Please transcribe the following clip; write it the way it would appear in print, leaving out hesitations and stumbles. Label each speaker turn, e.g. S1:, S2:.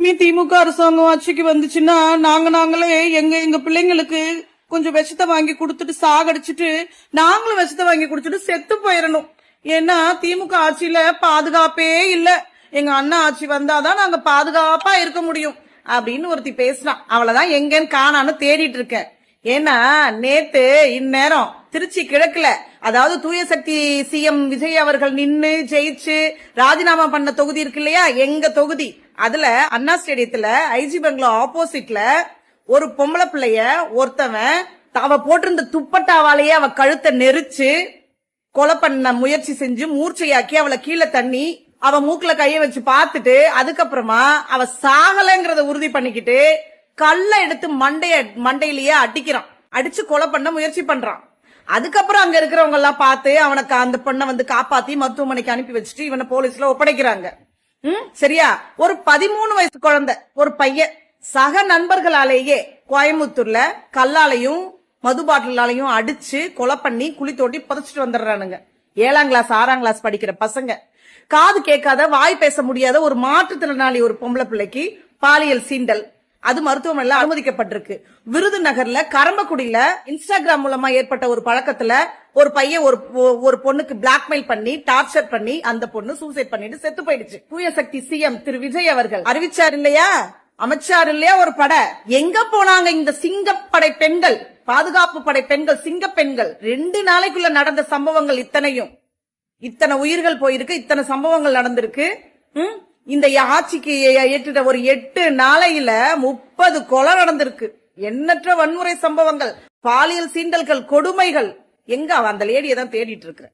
S1: இனிமே திமுக அரசாங்கம் ஆட்சிக்கு வந்துச்சுன்னா நாங்களே எங்க பிள்ளைங்களுக்கு கொஞ்சம் விஷத்தை வாங்கி கொடுத்துட்டு சாகடிச்சிட்டு நாங்களும் விஷத்தை வாங்கி குடிச்சிட்டு செத்து போயிடணும். ஏன்னா திமுக ஆட்சியில பாதுகாப்பே இல்ல. எங்க அண்ணா ஆட்சி வந்தாதான் நாங்க பாதுகாப்பா இருக்க முடியும் அப்படின்னு ஒருத்தி பேசினான். அவளதான் எங்கன்னு காணான்னு தேடிட்டு இருக்கேன். ஏன்னா நேத்து இந்நேரம் திருச்சி கிழக்குல, அதாவது தூய சக்தி சிஎம் விஜய் அவர்கள் நின்னு ஜெயிச்சு ராஜினாமா பண்ண தொகுதி இருக்கு இல்லையா, எங்க தொகுதி. அதுல அண்ணா ஸ்டேடியத்துல ஐஜி பங்களா ஆப்போசிட்ல ஒரு பொம்பளை பிள்ளைய ஒருத்தவன் அவ போட்டிருந்த துப்பட்டாவாலேயே அவ கழுத்தை நெரிச்சு கொலை பண்ண முயற்சி செஞ்சு மூர்ச்சையாக்கி அவளை கீழே தண்ணி அவ மூக்குல கைய வச்சு பார்த்துட்டு அதுக்கப்புறமா அவ சாகலங்கிறத உறுதி பண்ணிக்கிட்டு கல்ல எடுத்து மண்டையிலேயே அடிக்கிறான். அடிச்சு கொலை பண்ண முயற்சி பண்றான். அதுக்கப்புறம் அங்க இருக்கிறவங்க எல்லாம் பார்த்து அவனுக்கு அந்த பொண்ணை வந்து காப்பாத்தி மருத்துவமனைக்கு அனுப்பி வச்சுட்டு இவனை போலீஸ்ல ஒப்படைக்கிறாங்க. சரியா? ஒரு 13 வயசு குழந்தை ஒரு பையன் சக நண்பர்களாலேயே கோயம்புத்தூர்ல கல்லாலையும் மது பாட்டிலாலையும் அடிச்சு கொலை பண்ணி குழி தோண்டி புதைச்சிட்டு வந்துடுறானுங்க. 7ஆம் கிளாஸ் 6ஆம் கிளாஸ் படிக்கிற பசங்க. காது கேட்காத வாய் பேச முடியாத ஒரு மாற்றுத்திறனாளி ஒரு பொம்பளை பிள்ளைக்கு பாலியல் சீண்டல், அது மருத்துவமனையில அனுமதிக்கப்பட்டிருக்கு. விருதுநகர்ல கரம்பக்குடியில இன்ஸ்டாகிராம் மூலமா ஏற்பட்ட ஒரு பழக்கத்துல ஒரு பையன் ஒரு பொண்ணுக்கு பிளாக்மெயில் பண்ணி டார்ச்சர் பண்ணி அந்த பொண்ணு சூசைட் பண்ணிட்டு செத்து போயிடுச்சு. தூய சக்தி சிஎம் திரு விஜய் அவர்கள் அறிவிச்சார் இல்லையா, அமைச்சார் இல்லையா ஒரு படை. எங்க போனாங்க இந்த சிங்கப்படை பெண்கள், பாதுகாப்பு படை பெண்கள், சிங்க பெண்கள்? 2 நாளைக்குள்ள நடந்த சம்பவங்கள் இத்தனையும், இத்தனை உயிர்கள் போயிருக்கு, இத்தனை சம்பவங்கள் நடந்திருக்கு. இந்த ஆட்சிக்கு ஏற்றுட்ட ஒரு 8 நாளையில 30 கொலை நடந்திருக்கு. எண்ணற்ற வன்முறை சம்பவங்கள், பாலியல் சீண்டல்கள், கொடுமைகள். எங்க அந்த லேடியை தான் தேடிட்டு இருக்கிறேன்.